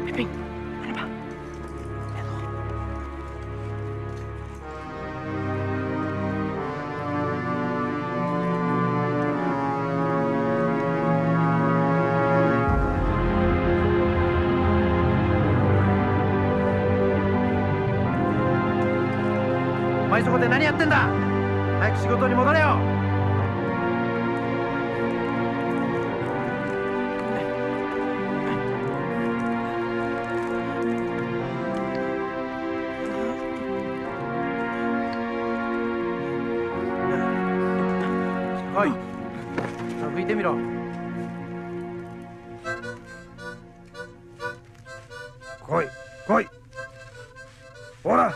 Piping, ano ba? Eto. お前そこで何やってんだ。早く仕事に戻れよ。来い。拭いてみろ。来い来い。ほら。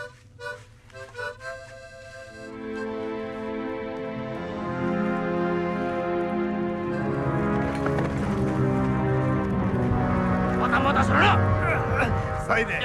またまたするな。サイで。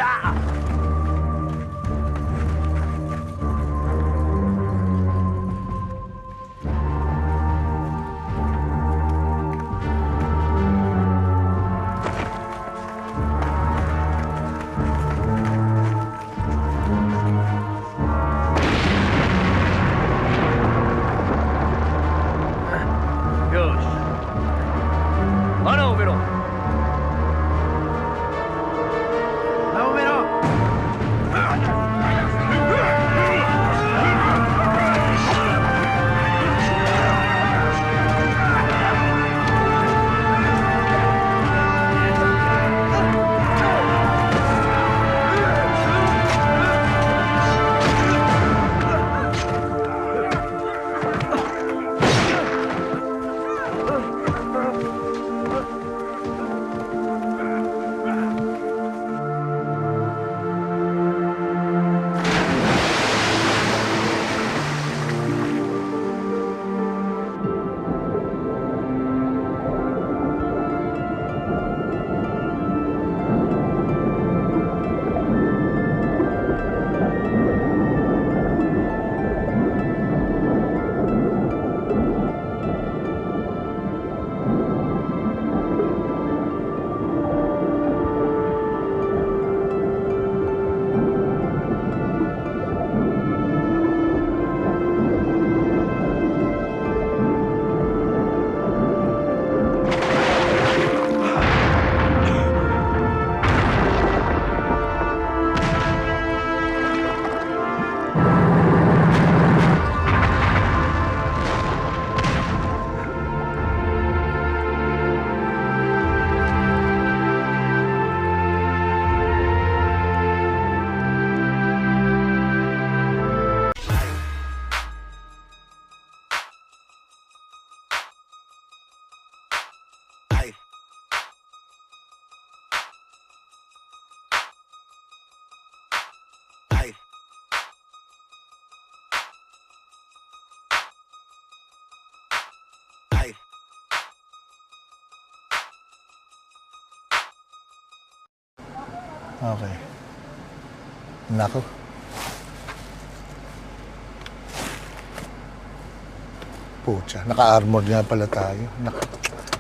Okay. Nako. Pucha, naka-armored nga pala tayo.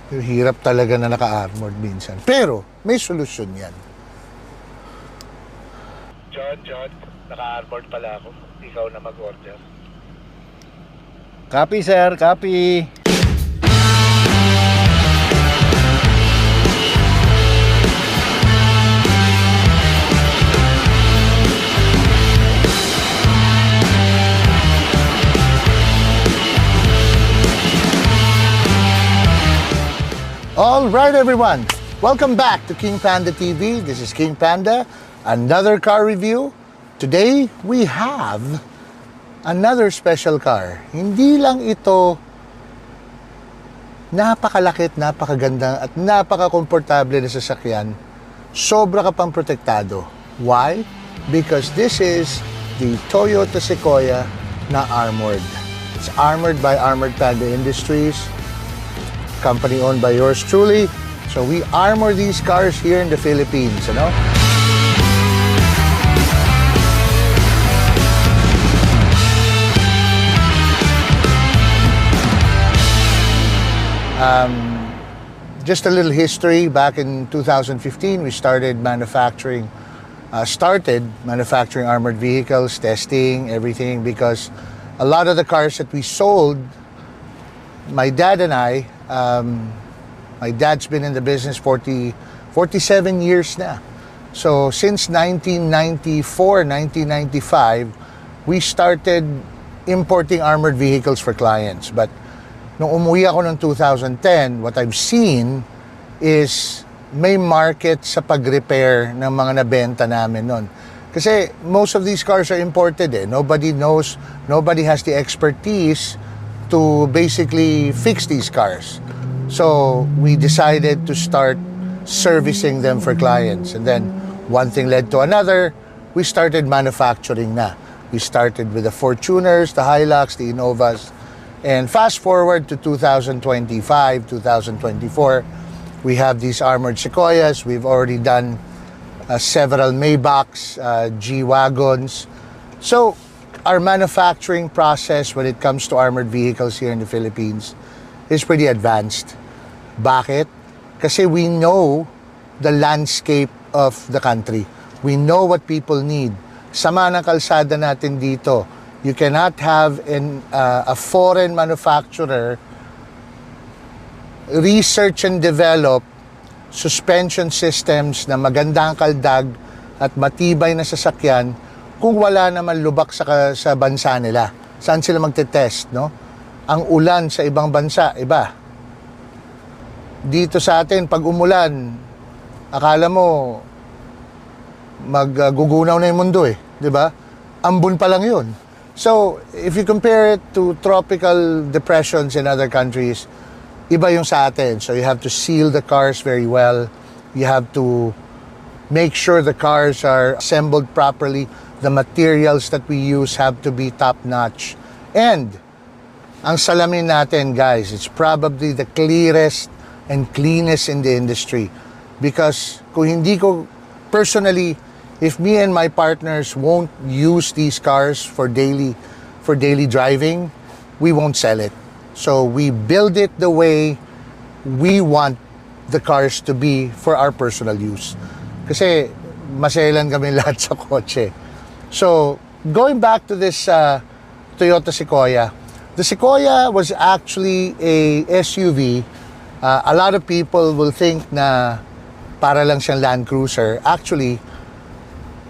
Hirap talaga na naka-armored minsan. Pero, may solusyon yan. John, naka-armored pala ako. Ikaw na mag-order. Copy, sir. Copy. All right, everyone. Welcome back to King Panda TV. This is King Panda. Another car review. Today, we have another special car. Hindi lang ito napakalakit, napakaganda at napaka-komportable na sasakyan. Sobra ka pang protektado. Why? Because this is the Toyota Sequoia na armored. It's armored by Armored Panda Industries. Company owned by yours truly. So we armor these cars here in the Philippines, you know? Just a little history. Back in 2015, we started manufacturing armored vehicles, testing, everything, because a lot of the cars that we sold, my dad and I, my dad's been in the business 47 years na. So since 1994, 1995, we started importing armored vehicles for clients. But nung umuwi ako noong 2010, what I've seen is may market sa pag-repair ng mga nabenta namin noon. Kasi most of these cars are imported eh. Nobody knows, nobody has the expertise to basically fix these cars. So we decided to start servicing them for clients. And then one thing led to another. We started manufacturing na. We started with the Fortuners, the Hilux, the Innovas. And fast forward to 2025, 2024, we have these Armored Sequoias. We've already done several Maybachs, G-Wagons. So our manufacturing process when it comes to armored vehicles here in the Philippines is pretty advanced. Bakit? Kasi we know the landscape of the country. We know what people need. Sama ng kalsada natin dito. You cannot have a foreign manufacturer research and develop suspension systems na magandang kaldag at matibay na sasakyan kung wala naman lubak sa bansa nila. Saan sila magte-test, no? Ang ulan sa ibang bansa, iba. Dito sa atin, pag umulan, akala mo maggugunaw na yung mundo eh, di ba? Ambon pa lang yun. So, if you compare it to tropical depressions in other countries, iba yung sa atin. So, you have to seal the cars very well. You have to make sure the cars are assembled properly. The materials that we use have to be top-notch. And, ang salamin natin, guys, it's probably the clearest and cleanest in the industry. Because, kung hindi ko, personally, if me and my partners won't use these cars for daily driving, we won't sell it. So we build it the way we want the cars to be for our personal use. Kasi maselan kami lahat sa kotse. So going back to this Toyota Sequoia, the Sequoia was actually a SUV. A lot of people will think na para lang siyang Land Cruiser. Actually,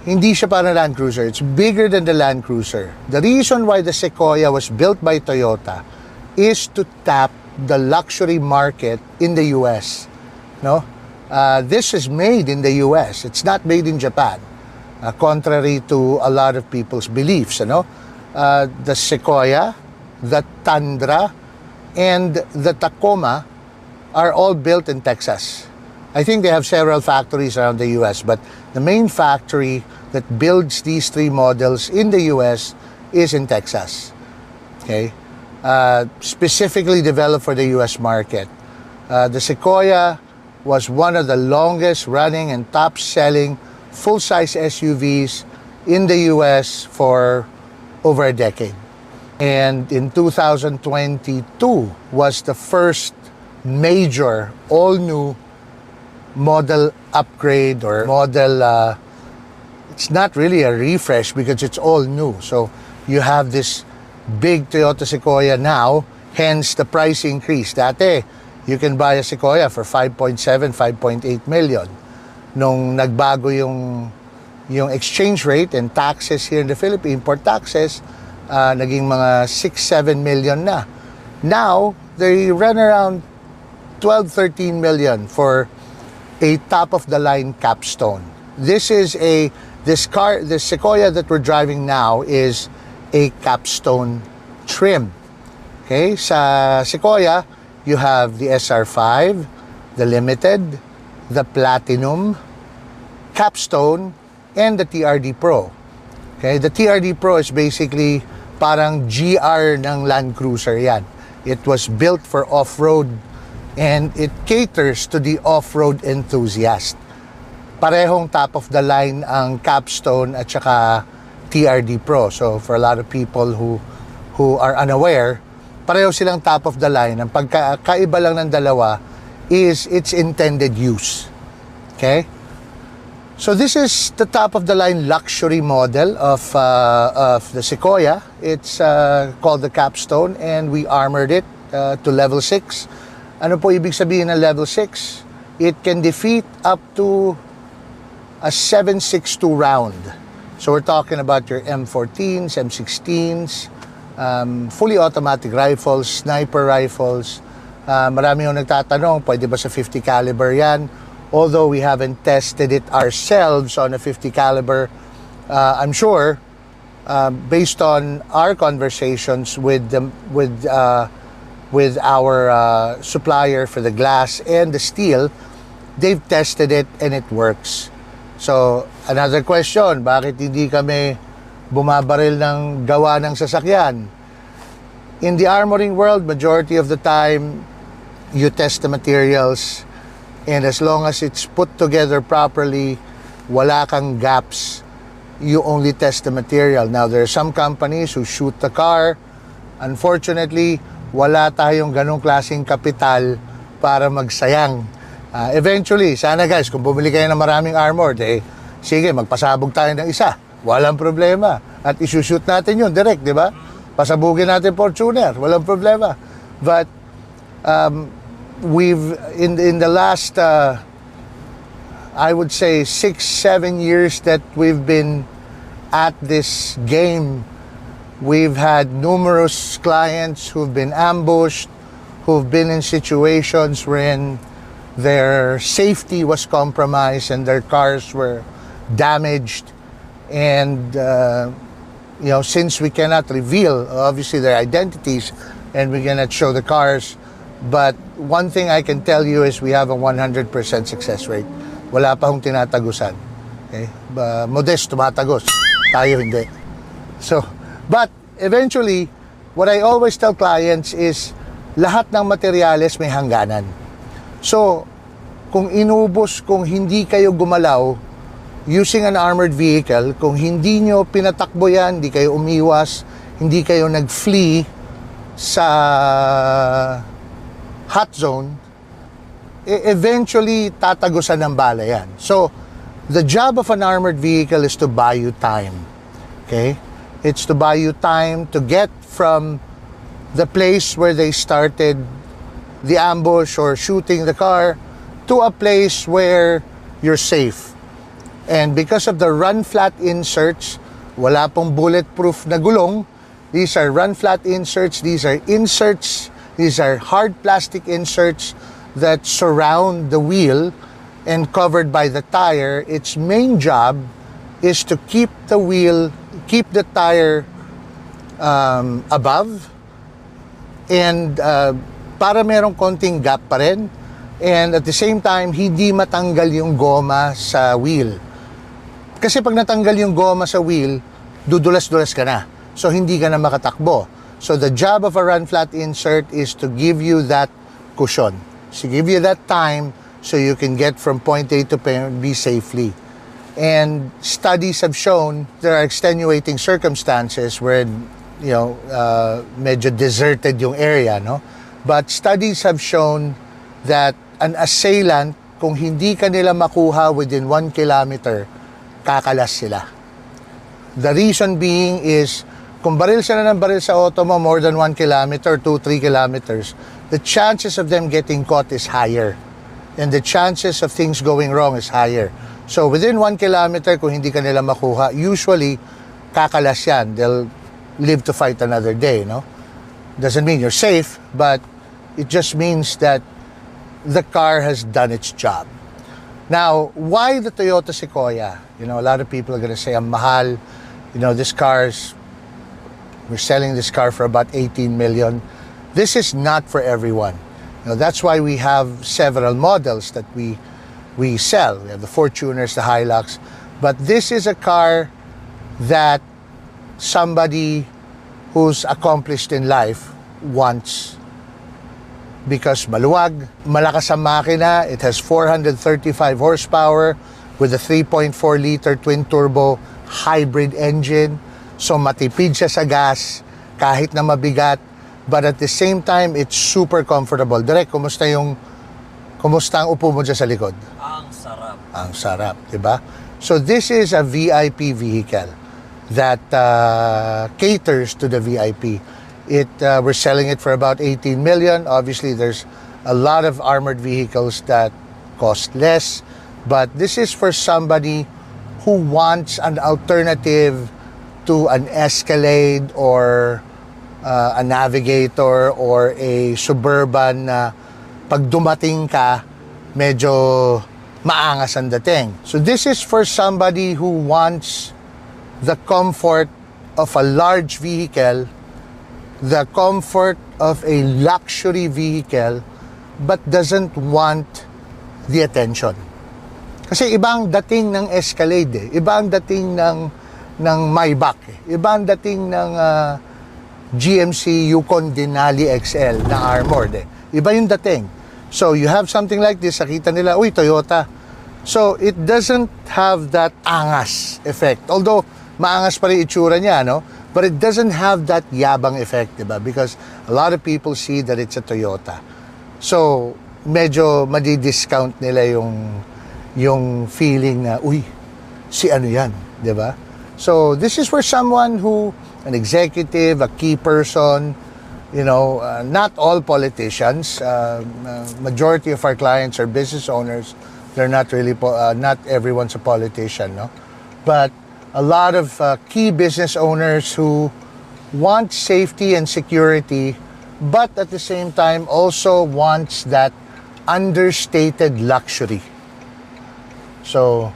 hindi siya para Land Cruiser. It's bigger than the Land Cruiser. The reason why the Sequoia was built by Toyota is to tap the luxury market in the US. No? This is made in the US. It's not made in Japan. Contrary to a lot of people's beliefs. You know? The Sequoia, the Tundra, and the Tacoma are all built in Texas. I think they have several factories around the US, but the main factory that builds these three models in the US is in Texas. Okay? Specifically developed for the US market. The Sequoia was one of the longest running and top selling full-size SUVs in the US for over a decade. And in 2022 was the first major all-new model upgrade or model, it's not really a refresh because it's all new. So you have this big Toyota Sequoia now, hence the price increase. Dati, you can buy a Sequoia for 5.7, 5.8 million. Nung nagbago yung exchange rate and taxes here in the Philippines, import taxes, naging mga 6-7 million na. Now, they run around 12-13 million for a top-of-the-line capstone. This Sequoia that we're driving now is a capstone trim. Okay, sa Sequoia, you have the SR5, the Limited, the Platinum, Capstone, and the TRD Pro. Okay, the TRD Pro is basically parang GR ng Land Cruiser yan. It was built for off-road and it caters to the off-road enthusiast. Parehong top of the line ang Capstone at saka TRD Pro. So for a lot of people who are unaware, pareho silang top of the line. Ang pagkaiba lang ng dalawa is its intended use. Okay? So this is the top-of-the-line luxury model of the Sequoia. It's called the Capstone, and we armored it to level 6. Ano po ibig sabihin ng level 6? It can defeat up to a 7.62 round. So we're talking about your M14s, M16s, fully automatic rifles, sniper rifles. Marami yung nagtatanong, pwede ba sa 50 caliber yan? Although we haven't tested it ourselves on a 50 caliber, I'm sure, based on our conversations with our supplier for the glass and the steel, they've tested it and it works. So, another question, bakit hindi kami bumabaril ng gawa ng sasakyan? In the armoring world, majority of the time, you test the materials, and as long as it's put together properly, wala kang gaps, you only test the material. Now, there are some companies who shoot the car. Unfortunately, wala tayong ganong klaseng kapital para magsayang. Eventually, sana guys, kung bumili kayo ng maraming armored, sige, magpasabog tayo ng isa. Walang problema. At isushoot natin yun direct, di ba? Pasabugin natin Fortuner. Walang problema. But, we've, in the last, I would say, 6-7 years that we've been at this game, we've had numerous clients who've been ambushed, who've been in situations wherein their safety was compromised and their cars were damaged. And, since we cannot reveal, obviously, their identities and we cannot show the cars, but one thing I can tell you is we have a 100% success rate. Wala pa hong tinatagusan. Okay? Modest tumatagos. Tayo hindi. So, but eventually, what I always tell clients is lahat ng materyales may hangganan. So, kung inubos, kung hindi kayo gumalaw using an armored vehicle, kung hindi nyo pinatakbo yan, hindi kayo umiwas, hindi kayo nag-flee sa hot zone, eventually tatagusan ng bala yan. So, the job of an armored vehicle is to buy you time. Okay? It's to buy you time to get from the place where they started the ambush or shooting the car to a place where you're safe. And because of the run-flat inserts, wala pong bulletproof na gulong. These are run-flat inserts. These are inserts. These are hard plastic inserts that surround the wheel and covered by the tire. Its main job is to keep the wheel, keep the tire above, and para merong konting gap pa rin. And at the same time, hindi matanggal yung goma sa wheel. Kasi pag natanggal yung goma sa wheel, dudulas-dulas ka na. So, hindi ka na makatakbo. So, the job of a run-flat insert is to give you that cushion. To give you that time so you can get from point A to point B safely. And studies have shown there are extenuating circumstances where, medyo deserted yung area, no? But studies have shown that an assailant, kung hindi ka nila makuha within 1 kilometer, kakalas sila. The reason being is, kung baril sila ng baril sa auto mo more than 1 kilometer, 2-3 kilometers, the chances of them getting caught is higher. And the chances of things going wrong is higher. So within 1 kilometer, kung hindi ka nila makuha, usually, kakalas yan. They'll live to fight another day, no? Doesn't mean you're safe, but it just means that the car has done its job. Now, why the Toyota Sequoia? A lot of people are going to say, ang mahal. We're selling this car for about 18 million. This is not for everyone. That's why we have several models that we sell. We have the Fortuners, the Hilux. But this is a car that somebody who's accomplished in life wants, because maluwag, malakas ang makina. It has 435 horsepower with a 3.4-liter twin-turbo hybrid engine. So matipid siya sa gas kahit na mabigat. But at the same time, it's super comfortable. Direk, kumusta yung Kumusta ang upo mo dyan sa likod? Ang sarap. Ang sarap, di ba? So this is a VIP vehicle that caters to the VIP. We're selling it for about 18 million. Obviously, there's a lot of armored vehicles that cost less, but this is for somebody who wants an alternative to an Escalade or a Navigator or a Suburban na pag dumating ka, medyo maangas ang dating. So this is for somebody who wants the comfort of a large vehicle, the comfort of a luxury vehicle, but doesn't want the attention. Kasi ibang dating ng Escalade, ibang dating ng Maybach, ibang dating ng GMC Yukon Denali XL na armored. Iba yung dating. So you have something like this, nakita nila, uy, Toyota. So it doesn't have that angas effect. Although maangas pa rin itsura niya, no? But it doesn't have that yabang effect, diba? Because a lot of people see that it's a Toyota. So medyo madi-discount nila yung feeling na, uy, si ano yan, diba? So this is for someone who, an executive, a key person, you know, not all politicians. Majority of our clients are business owners. They're not really, not everyone's a politician, no? But a lot of key business owners who want safety and security, but at the same time also wants that understated luxury. So,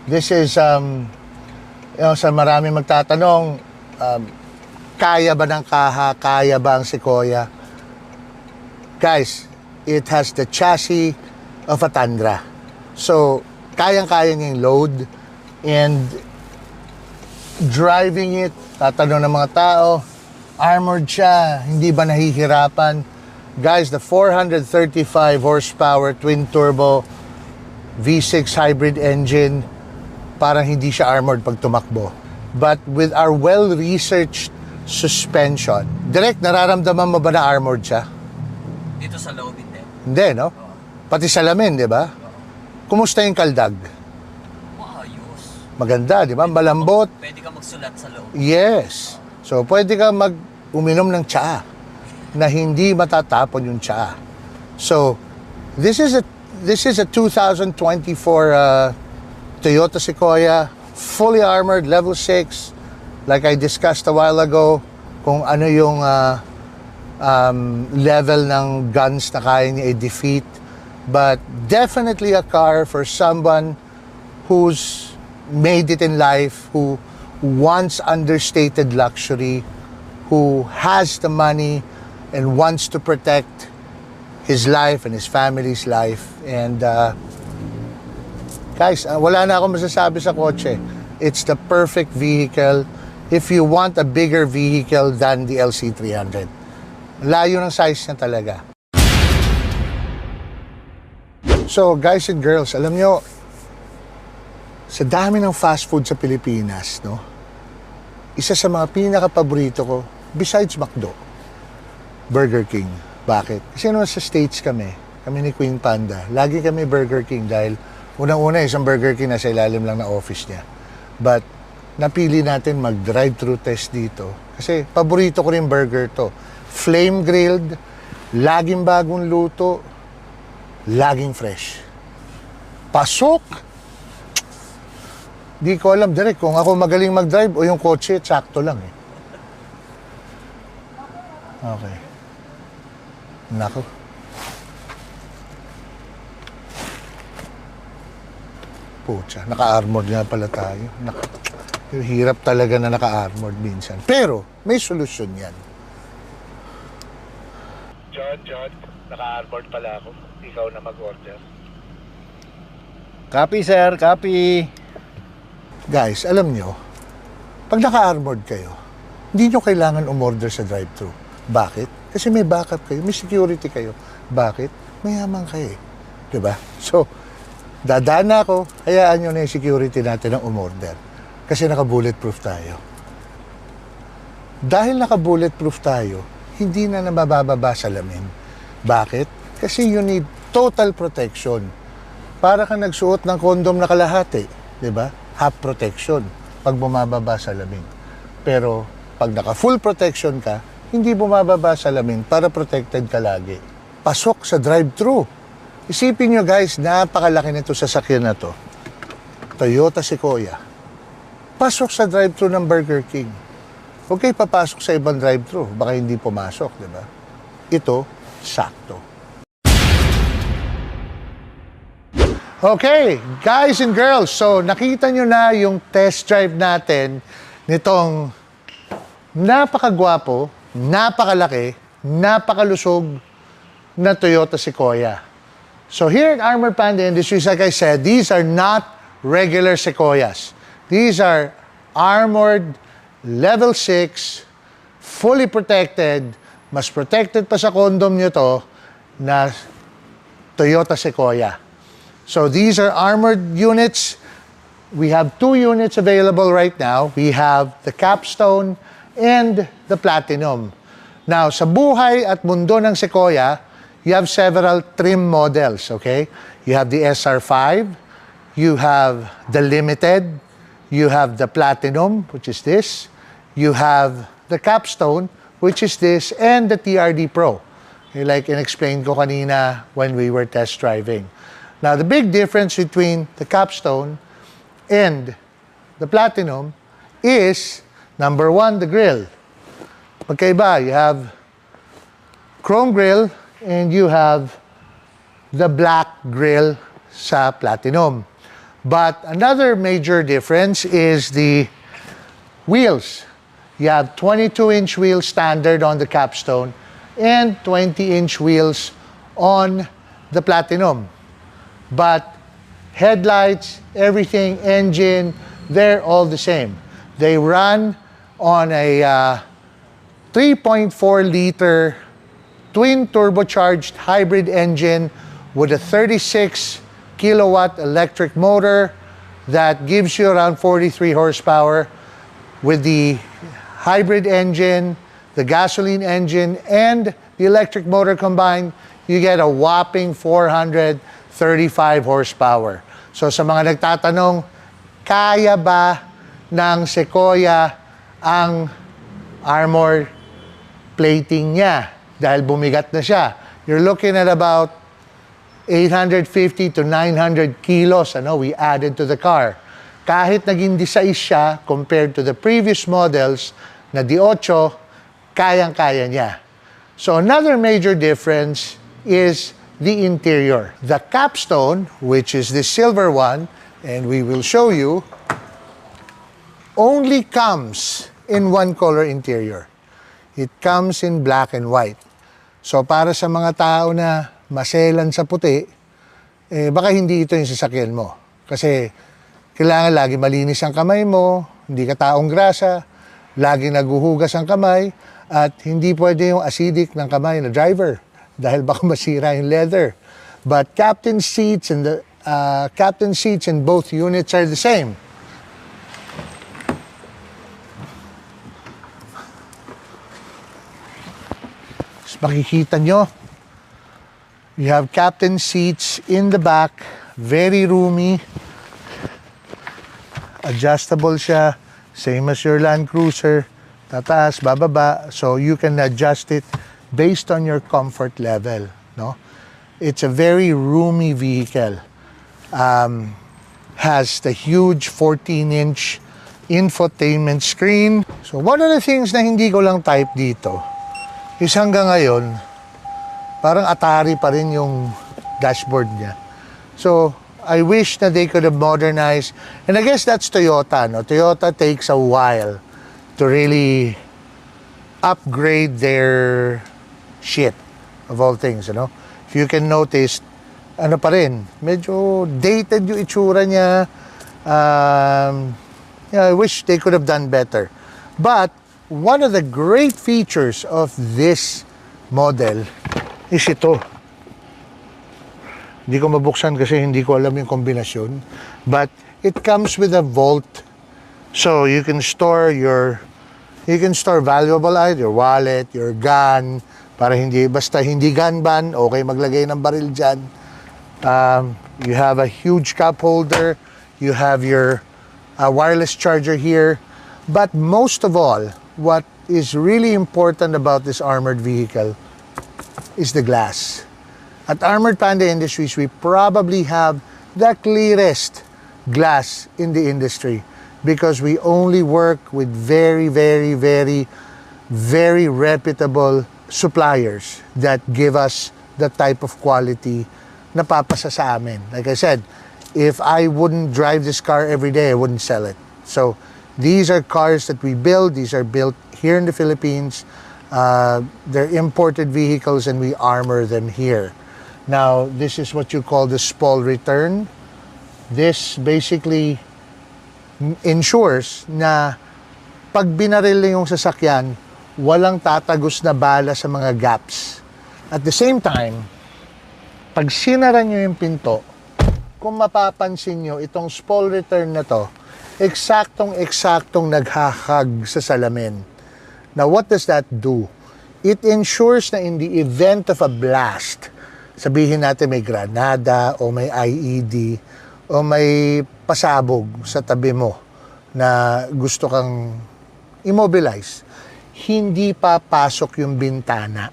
this is, you know, sa marami magtatanong, kaya ba ng kaha? Kaya ba ang Sequoia? Guys, it has the chassis of a Tundra. So, kayang-kaya niyang load, and driving it, tatanong ng mga tao, armored siya, hindi ba nahihirapan? Guys, the 435 horsepower twin-turbo V6 hybrid engine, parang hindi siya armored pag tumakbo. But with our well-researched suspension, direct, nararamdaman mo ba na armored siya? Dito sa loob hindi. Hindi, no? Pati salamin, di ba? Kumusta yung kaldag? Maayos. Maganda, di ba? Malambot. Pwede ka magsulat sa loob. Yes. So, pwede ka uminom ng tsaa na hindi matatapon yung tsaa. So, this is a 2024 Toyota Sequoia, fully armored, level 6. Like I discussed a while ago, kung ano yung level ng guns na kaya niya i-defeat. But definitely a car for someone who's made it in life, who wants understated luxury, who has the money and wants to protect his life and his family's life. And guys, wala na akong masasabi sa kotse. It's the perfect vehicle if you want a bigger vehicle than the LC300. Layo ng size niya talaga. So guys and girls, alam nyo, sa dami ng fast food sa Pilipinas, no? Isa sa mga pinaka-paborito ko, besides McDo, Burger King. Bakit? Kasi naman sa States kami ni Queen Panda, lagi kami Burger King dahil unang-una isang Burger King na sa ilalim lang na office niya. But napili natin mag-drive-thru test dito kasi paborito ko rin burger to. Flame grilled, laging bagong luto, laging fresh. Pasok! Di ko alam direct kung ako magaling mag-drive o yung kotse, sakto lang eh. Okay. Nako. Pucha, naka-armored nga pala tayo. Hirap talaga na naka-armored minsan. Pero, may solusyon yan. John, naka-armored pala ako. Ikaw na mag-order. Copy, sir. Copy. Guys, alam nyo, pag naka-armored kayo, hindi nyo kailangan umorder sa drive-thru. Bakit? Kasi may backup kayo, may security kayo. Bakit? Mayaman kayo eh. Diba? So, dadaan na ako, hayaan nyo na yung security natin ang umorder. Kasi naka-bulletproof tayo. Dahil naka-bulletproof tayo, hindi na nabababa sa lamin. Bakit? Kasi you need total protection. Para kang nagsuot ng condom na kalahati, di ba? Half protection pag bumababa sa laming. Pero pag naka-full protection ka, hindi bumababa sa laming para protected ka lagi. Pasok sa drive-thru. Isipin nyo guys, napakalaki nito sa sasakyan na to. Toyota Sequoia. Pasok sa drive-thru ng Burger King. Okay, papasok sa ibang drive-thru. Baka hindi pumasok, di ba? Ito, sakto. Okay, guys and girls, so nakita nyo na yung test drive natin nitong napakagwapo, napakalaki, napakalusog na Toyota Sequoia. So here at Armored Panda Industries, like I said, these are not regular Sequoias. These are armored, level 6, fully protected, mas protected pa sa condom nyo to, na Toyota Sequoia. So these are armored units. We have 2 units available right now. We have the Capstone and the Platinum. Now, sa buhay at mundo ng Sequoia, you have several trim models, okay? You have the SR5, you have the Limited, you have the Platinum, which is this, you have the Capstone, which is this, and the TRD Pro. Okay, like in-explain ko kanina when we were test driving. Now, the big difference between the Capstone and the Platinum is, number 1, the grill. Magkaiba, you have chrome grill and you have the black grill sa Platinum. But another major difference is the wheels. You have 22-inch wheels standard on the Capstone and 20-inch wheels on the Platinum. But headlights, everything, engine, they're all the same. They run on a 3.4-liter twin turbocharged hybrid engine with a 36 kilowatt electric motor that gives you around 43 horsepower. With the hybrid engine, the gasoline engine, and the electric motor combined, you get a whopping 435 horsepower. So sa mga nagtatanong, kaya ba ng Sequoia ang armor plating niya dahil bumigat na siya? You're looking at about 850 to 900 kilos we added to the car. Kahit naging 16 siya compared to the previous models na 18, kayang-kaya niya. So another major difference is the interior. The Capstone, which is the silver one, and we will show you, only comes in one color interior. It comes in black and white. So para sa mga tao na maselan sa puti, baka hindi ito yung sasakyan mo. Kasi kailangan lagi malinis ang kamay mo, hindi ka taong grasa, lagi naguhugas ang kamay, at hindi pwede yung acidic ng kamay na driver dahil baka masira yung leather. But captain seats and the captain seats in both units are the same. So, makikita nyo, you have captain seats in the back, very roomy, adjustable siya, same as your Land Cruiser, tataas, bababa, so you can adjust it based on your comfort level, no? It's a very roomy vehicle. Has the huge 14-inch infotainment screen. So one of the things na hindi ko lang type dito is hanggang ngayon, parang Atari pa rin yung dashboard niya. So I wish that they could have modernized, and I guess that's Toyota, no? Toyota takes a while to really upgrade their shit, of all things, If you can notice, ano pa rin, medyo dated yung itsura niya. I wish they could have done better. But one of the great features of this model is ito. Hindi ko mabuksan kasi hindi ko alam yung kombinasyon. But it comes with a vault. So you can store valuable items, your wallet, your gun, para basta hindi gun ban, okay maglagay ng baril dyan. You have a huge cup holder. You have your wireless charger here. But most of all, what is really important about this armored vehicle is the glass. At Armored Panda Industries, we probably have the clearest glass in the industry because we only work with very, very, very, very reputable suppliers that give us the type of quality na papasa sa amin. Like I said, if I wouldn't drive this car every day, I wouldn't sell it. So these are cars that we build. These are built here in the Philippines. They're imported vehicles and we armor them here. Now, this is what you call the spoil return. This basically ensures na pag binaril yung sasakyan, walang tatagos na bala sa mga gaps. At the same time, pag sinara nyo yung pinto, kung mapapansin nyo, itong spoil return na to, eksaktong naghahag sa salamin. Now, what does that do? It ensures na in the event of a blast, sabihin natin may granada o may IED o may pasabog sa tabi mo na gusto kang immobilize, hindi papasok yung bintana.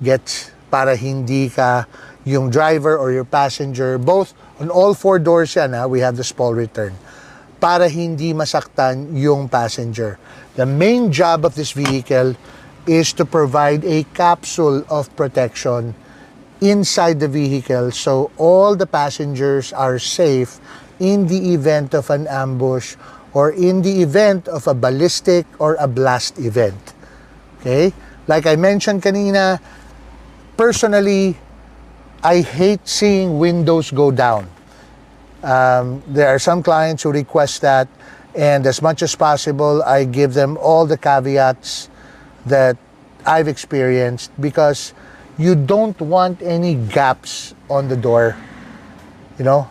Gets? Para hindi ka, yung driver or your passenger, both on all four doors yan, we have the spoil return, para hindi masaktan yung passenger. The main job of this vehicle is to provide a capsule of protection inside the vehicle so all the passengers are safe in the event of an ambush or in the event of a ballistic or a blast event. Okay? Like I mentioned kanina, personally, I hate seeing windows go down. There are some clients who request that, and as much as possible, I give them all the caveats that I've experienced because you don't want any gaps on the door. You know,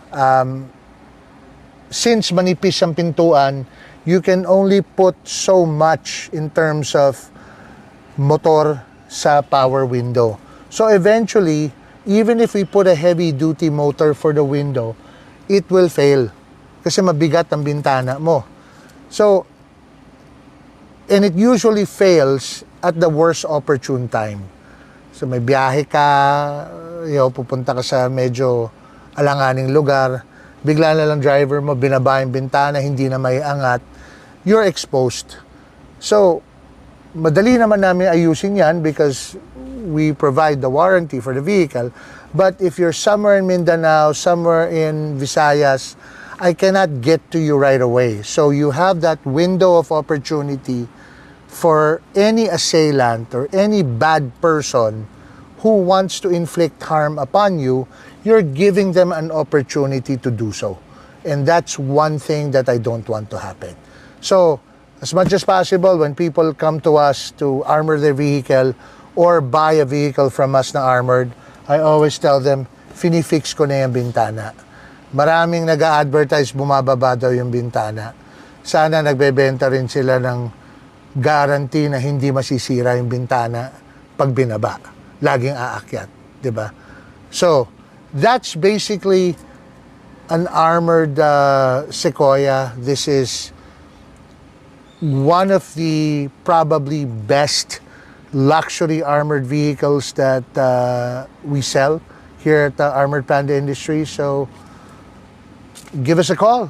since manipis ang pintuan, you can only put so much in terms of motor sa power window. So eventually, even if we put a heavy-duty motor for the window, it will fail kasi mabigat ang bintana mo. So, and it usually fails at the worst opportune time. So may biyahe ka, pupunta ka sa medyo alanganing lugar, bigla na lang driver mo, binaba yung bintana, hindi na may angat, you're exposed. So, madali naman namin ayusin yan because we provide the warranty for the vehicle. But if you're somewhere in Mindanao, somewhere in Visayas, I cannot get to you right away. So you have that window of opportunity for any assailant or any bad person who wants to inflict harm upon you. You're giving them an opportunity to do so. And that's one thing that I don't want to happen. So, as much as possible, when people come to us to armor their vehicle or buy a vehicle from us na armored, I always tell them, finifix ko na yung bintana. Maraming nag-a-advertise, bumababa daw yung bintana. Sana nagbebenta rin sila ng guarantee na hindi masisira yung bintana pag binaba. Laging aakyat, di ba? So, that's basically an armored Sequoia. This is one of the probably best luxury armored vehicles that we sell here at the Armored Panda Industries. So, give us a call,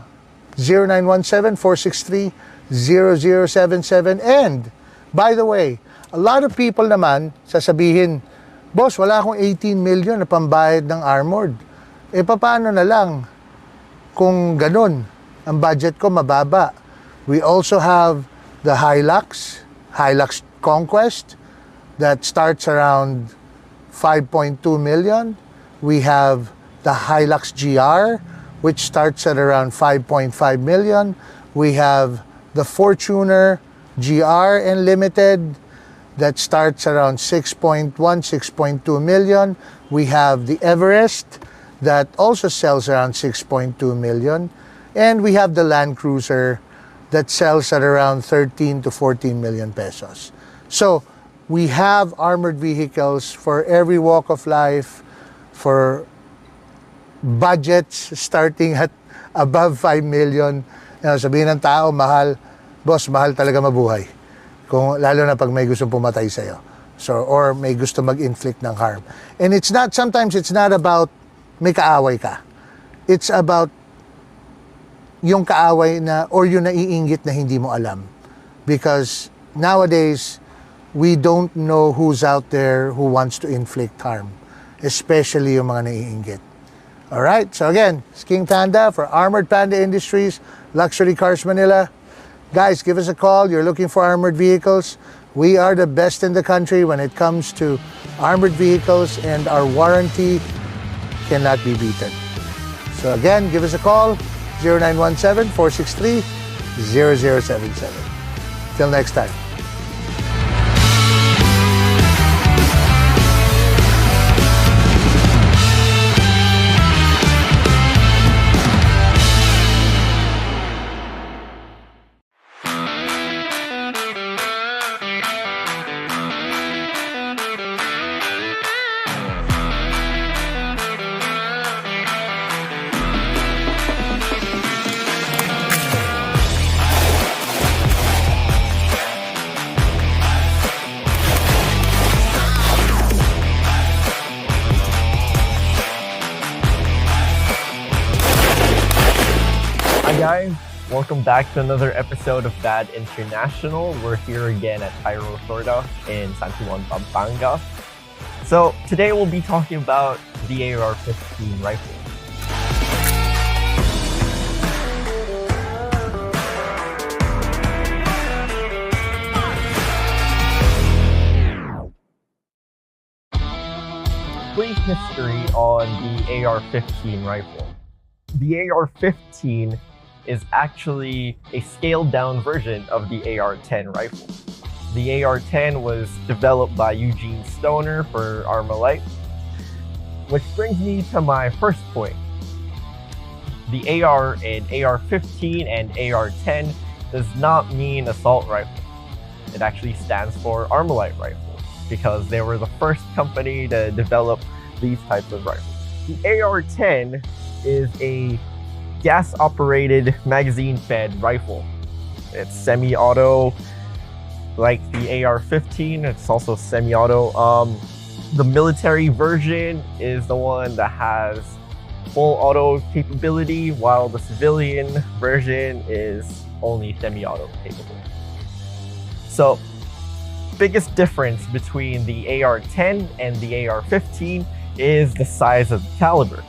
0917-463-0077. And, by the way, a lot of people naman sasabihin, boss, wala akong 18 million na pambayad ng armored. E, paano na lang kung ganun? Ang budget ko mababa. We also have the Hilux Conquest that starts around 5.2 million. We have the Hilux GR, which starts at around 5.5 million. We have the Fortuner GR Unlimited that starts around 6.1, 6.2 million. We have the Everest that also sells around 6.2 million. And we have the Land Cruiser that sells at around 13 to 14 million pesos. So, we have armored vehicles for every walk of life, for budgets starting at above 5 million. Sabihin ng tao, mahal. Boss, mahal talaga mabuhay. Lalo na pag may gustong pumatay sa'yo. Or may gusto mag-inflict ng harm. And sometimes it's not about may kaaway ka. It's about yung kaaway or yung naiinggit na hindi mo alam. Because nowadays, we don't know who's out there who wants to inflict harm. Especially yung mga naiinggit. Alright, so again, it's King Panda for Armored Panda Industries, Luxury Cars Manila. Guys, give us a call. You're looking for armored vehicles. We are the best in the country when it comes to armored vehicles, and our warranty cannot be beaten. So again, give us a call, 0917-463-0077. Till next time. Guys, welcome back to another episode of Bad International. We're here again at RoRo in San Juan, Pampanga. So today we'll be talking about the AR-15 rifle. Brief history on the AR-15 rifle. The AR-15 is actually a scaled down version of the AR-10 rifle. The AR-10 was developed by Eugene Stoner for Armalite, which brings me to my first point. The AR in AR-15 and AR-10 does not mean assault rifle. It actually stands for Armalite rifle because they were the first company to develop these types of rifles. The AR-10 is a gas-operated, magazine-fed rifle. It's semi-auto, like the AR-15. It's also semi-auto. The military version is the one that has full auto capability, while the civilian version is only semi-auto capable. So, biggest difference between the AR-10 and the AR-15 is the size of the caliber.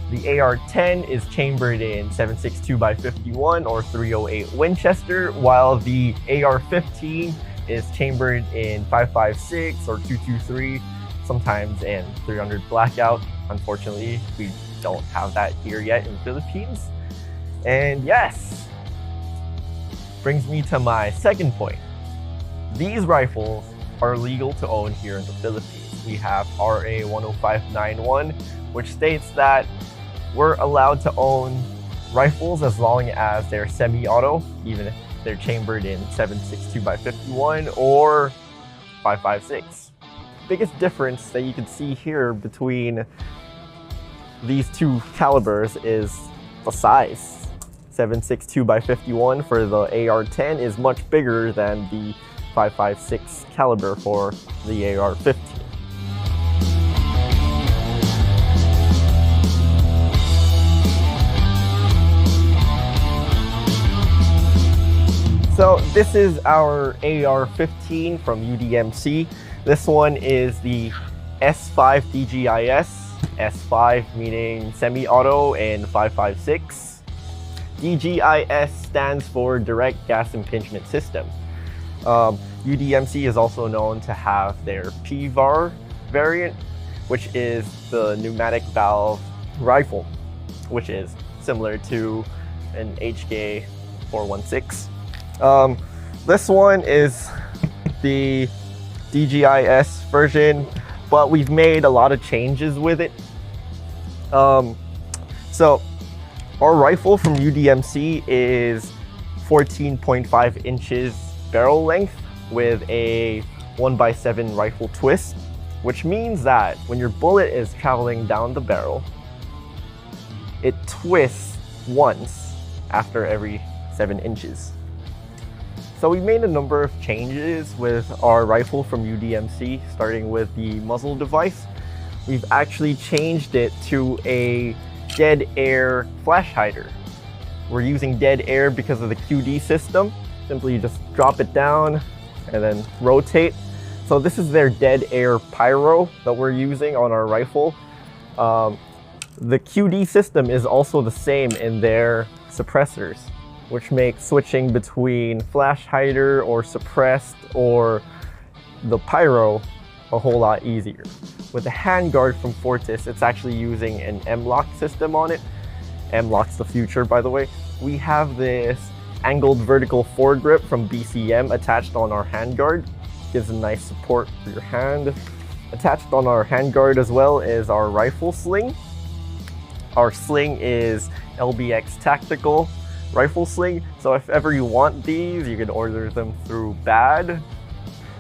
The AR-10 is chambered in 7.62x51 or 308 Winchester, while the AR-15 is chambered in 5.56 or 223, sometimes in 300 blackout. Unfortunately, we don't have that here yet in the Philippines. And yes, brings me to my second point. These rifles are legal to own here in the Philippines. We have RA 10591, which states that we're allowed to own rifles as long as they're semi-auto, even if they're chambered in 7.62x51 or 5.56. Biggest difference that you can see here between these two calibers is the size. 7.62x51 for the AR-10 is much bigger than the 5.56 caliber for the AR-15. So this is our AR-15 from UDMC. This one is the S5 DGIS, S5 meaning semi-auto and 5.56. DGIS stands for Direct Gas Impingement System. UDMC is also known to have their PVAR variant, which is the pneumatic valve rifle, which is similar to an HK 416. This one is the DGIS version, but we've made a lot of changes with it. So our rifle from UDMC is 14.5 inches barrel length with a 1x7 rifle twist, which means that when your bullet is traveling down the barrel, it twists once after every 7 inches. So we made a number of changes with our rifle from UDMC, starting with the muzzle device. We've actually changed it to a dead air flash hider. We're using dead air because of the QD system. Simply just drop it down and then rotate. So this is their dead air pyro that we're using on our rifle. The QD system is also the same in their suppressors, which makes switching between flash hider or suppressed or the pyro a whole lot easier. With the handguard from Fortis, it's actually using an M-lock system on it. M-lock's the future, by the way. We have this angled vertical foregrip from BCM attached on our handguard. Gives a nice support for your hand. Attached on our handguard as well is our rifle sling. Our sling is LBX Tactical rifle sling, so if ever you want these, you can order them through BAD.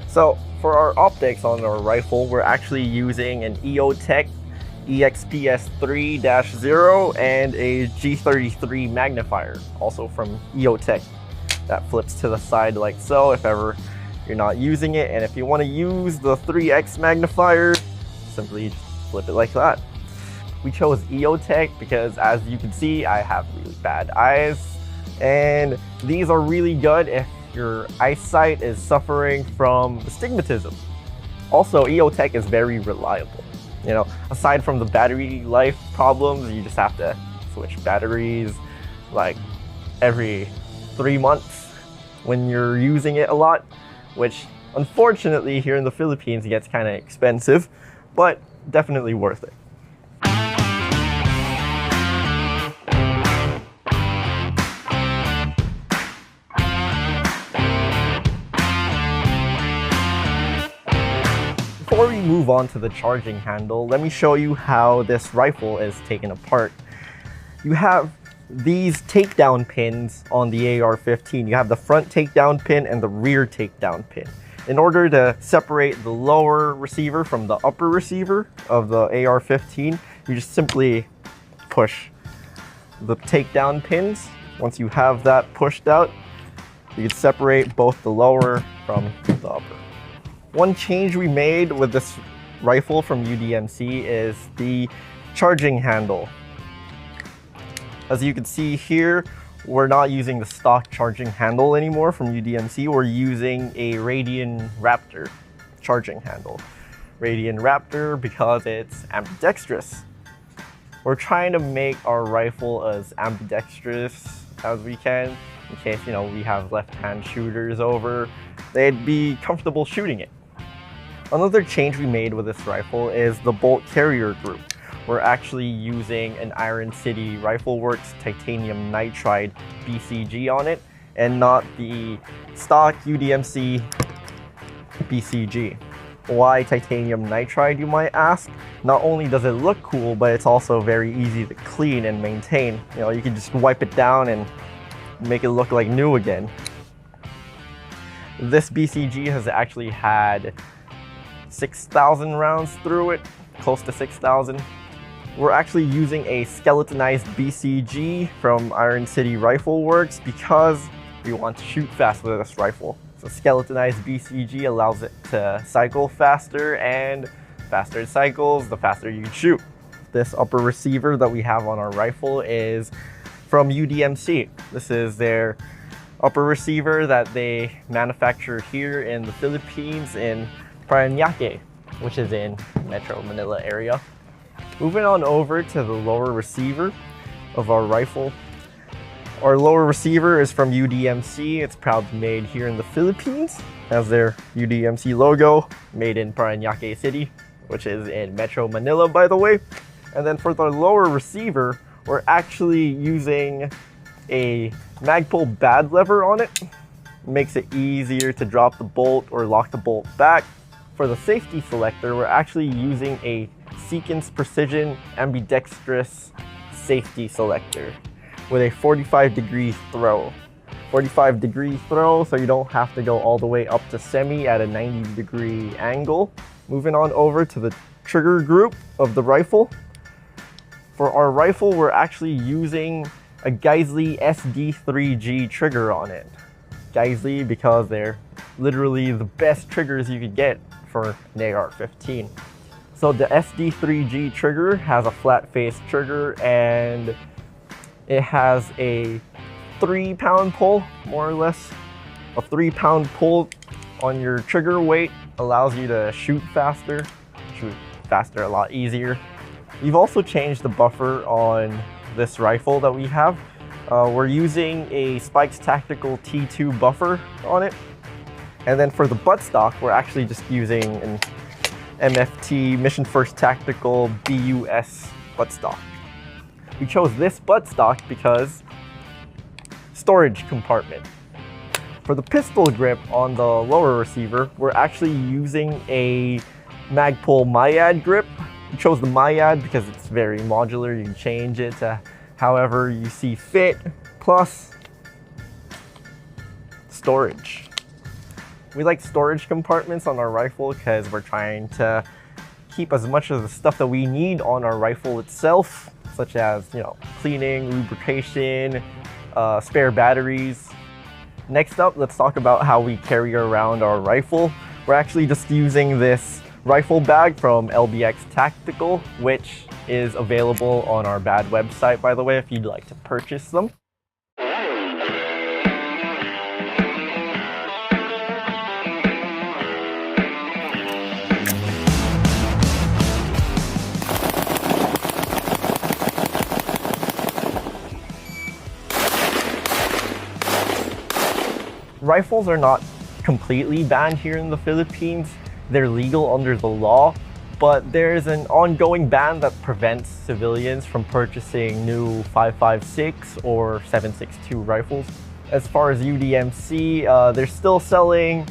So for our optics on our rifle, we're actually using an EOTech EXPS 3-0 and a G33 magnifier, also from EOTech. That flips to the side like so if ever you're not using it, and if you want to use the 3x magnifier, simply just flip it like that. We chose EOTech because, as you can see, I have really bad eyes, and these are really good if your eyesight is suffering from astigmatism. Also, EOTech is very reliable. You know, aside from the battery life problems, you just have to switch batteries like every 3 months when you're using it a lot, which unfortunately here in the Philippines gets kind of expensive, but definitely worth it. Before we move on to the charging handle, let me show you how this rifle is taken apart. You have these takedown pins on the AR-15. You have the front takedown pin and the rear takedown pin. In order to separate the lower receiver from the upper receiver of the AR-15, you just simply push the takedown pins. Once you have that pushed out, you can separate both the lower from the upper. One change we made with this rifle from UDMC is the charging handle. As you can see here, we're not using the stock charging handle anymore from UDMC. We're using a Radian Raptor charging handle. Radian Raptor because it's ambidextrous. We're trying to make our rifle as ambidextrous as we can in case, you know, we have left-hand shooters over. They'd be comfortable shooting it. Another change we made with this rifle is the bolt carrier group. We're actually using an Iron City Rifle Works titanium nitride BCG on it and not the stock UDMC BCG. Why titanium nitride, you might ask? Not only does it look cool, but it's also very easy to clean and maintain. You know, you can just wipe it down and make it look like new again. This BCG has actually had 6,000 rounds through it, close to 6,000. We're actually using a skeletonized BCG from Iron City Rifle Works because we want to shoot fast with this rifle. So skeletonized BCG allows it to cycle faster, and faster it cycles, the faster you can shoot. This upper receiver that we have on our rifle is from UDMC. This is their upper receiver that they manufacture here in the Philippines in Parañaque, which is in Metro Manila area. Moving on over to the lower receiver of our rifle. Our lower receiver is from UDMC. It's proudly made here in the Philippines. Has their UDMC logo, made in Parañaque City, which is in Metro Manila, by the way. And then for the lower receiver, we're actually using a Magpul bad lever on it. Makes it easier to drop the bolt or lock the bolt back. For the safety selector, we're actually using a Sequence Precision ambidextrous safety selector with a 45-degree throw. 45-degree throw, so you don't have to go all the way up to semi at a 90-degree angle. Moving on over to the trigger group of the rifle. For our rifle, we're actually using a Geissele SD3G trigger on it. Geissele because they're literally the best triggers you could get for an AR-15. So the SD3G trigger has a flat face trigger and it has a 3-pound pull, more or less. A 3-pound pull on your trigger weight allows you to shoot faster a lot easier. We've also changed the buffer on this rifle that we have. We're using a Spikes Tactical T2 buffer on it. And then for the buttstock, we're actually just using an MFT Mission First Tactical BUS buttstock. We chose this buttstock because storage compartment. For the pistol grip on the lower receiver, we're actually using a Magpul Myad grip. We chose the Myad because it's very modular. You can change it to however you see fit, plus storage. We like storage compartments on our rifle because we're trying to keep as much of the stuff that we need on our rifle itself, such as, cleaning, lubrication, spare batteries. Next up, let's talk about how we carry around our rifle. We're actually just using this rifle bag from LBX Tactical, which is available on our BAD website, by the way, if you'd like to purchase them. Rifles are not completely banned here in the Philippines. They're legal under the law, but there's an ongoing ban that prevents civilians from purchasing new 5.56 or 7.62 rifles. As far as UDMC, they're still selling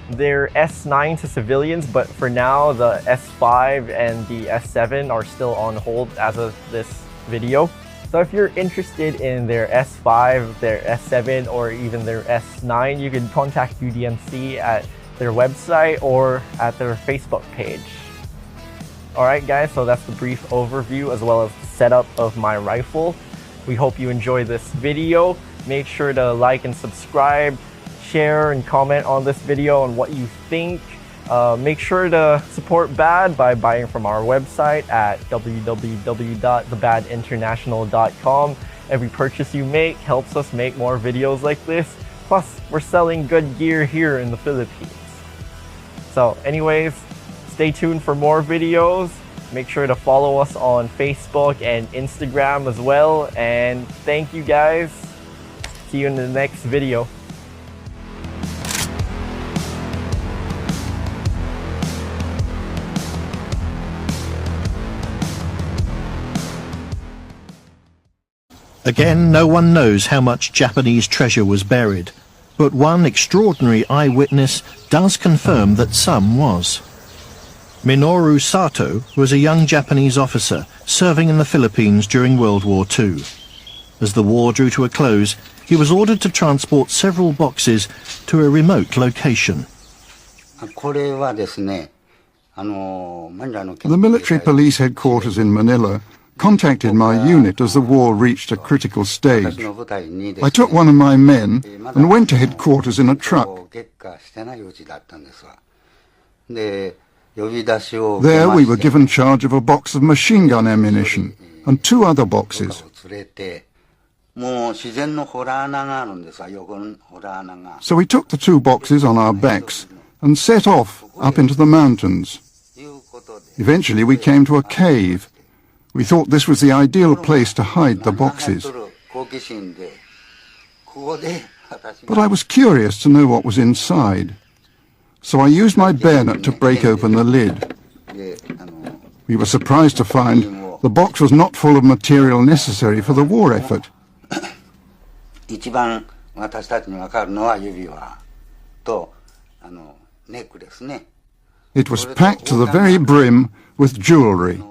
their S9 to civilians, but for now the S5 and the S7 are still on hold as of this video. So if you're interested in their S5, their S7, or even their S9, you can contact UDMC at their website or at their Facebook page. Alright guys, so that's the brief overview as well as the setup of my rifle. We hope you enjoyed this video. Make sure to like and subscribe, share and comment on this video on what you think. Make sure to support BAD by buying from our website at www.thebadinternational.com. Every purchase you make helps us make more videos like this. Plus, we're selling good gear here in the Philippines. So anyways, stay tuned for more videos. Make sure to follow us on Facebook and Instagram as well. And thank you guys. See you in the next video. Again, no one knows how much Japanese treasure was buried, but one extraordinary eyewitness does confirm that some was. Minoru Sato was a young Japanese officer serving in the Philippines during World War II. As the war drew to a close, he was ordered to transport several boxes to a remote location. The military police headquarters in Manila contacted my unit as the war reached a critical stage. I took one of my men and went to headquarters in a truck. There we were given charge of a box of machine gun ammunition and 2 other boxes. So we took the 2 boxes on our backs and set off up into the mountains. Eventually we came to a cave. We thought this was the ideal place to hide the boxes. But I was curious to know what was inside. So I used my bayonet to break open the lid. We were surprised to find the box was not full of material necessary for the war effort. It was packed to the very brim with jewelry,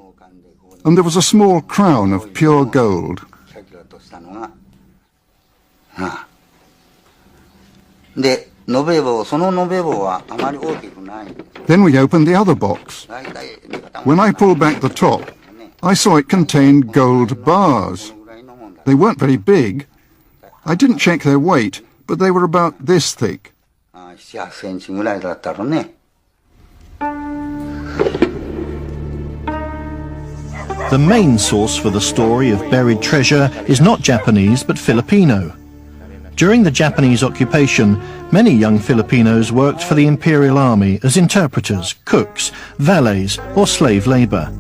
and there was a small crown of pure gold. Then we opened the other box. When I pulled back the top, I saw it contained gold bars. They weren't very big. I didn't check their weight, but they were about this thick. 7、8センチぐらいだったろうね。 The main source for the story of buried treasure is not Japanese but Filipino. During the Japanese occupation, many young Filipinos worked for the Imperial Army as interpreters, cooks, valets or slave labour.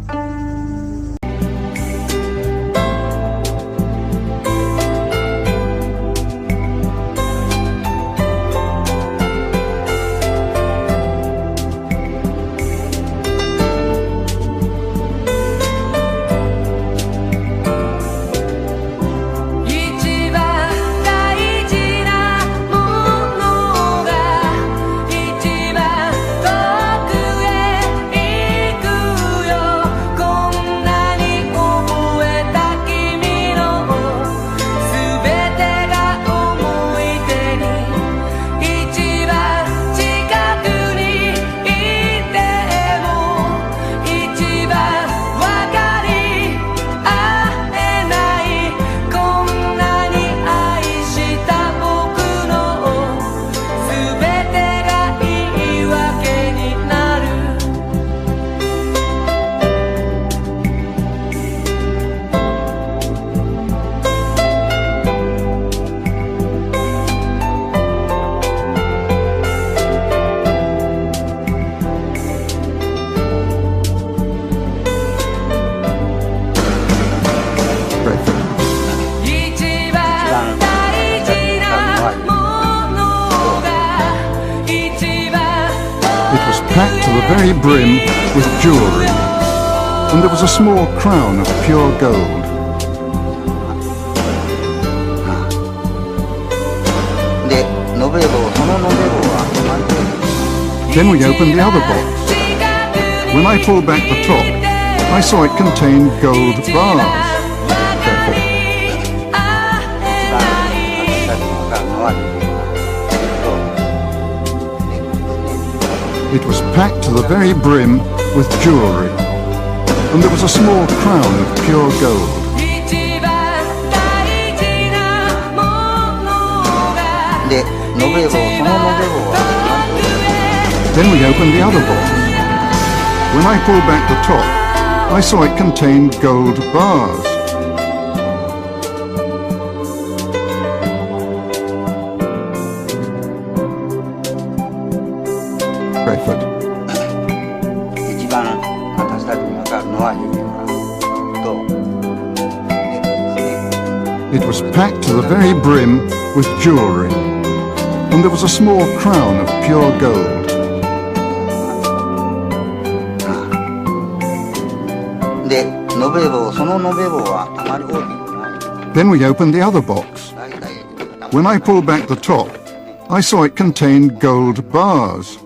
Packed to the very brim with jewellery, and there was a small crown of pure gold. Then we opened the other box. When I pulled back the top, I saw it contained gold bars. It was packed to the very brim with jewellery, and there was a small crown of pure gold. Then we opened the other box. When I pulled back the top, I saw it contained gold bars. It was packed to the very brim with jewellery, and there was a small crown of pure gold. Then we opened the other box. When I pulled back the top, I saw it contained gold bars.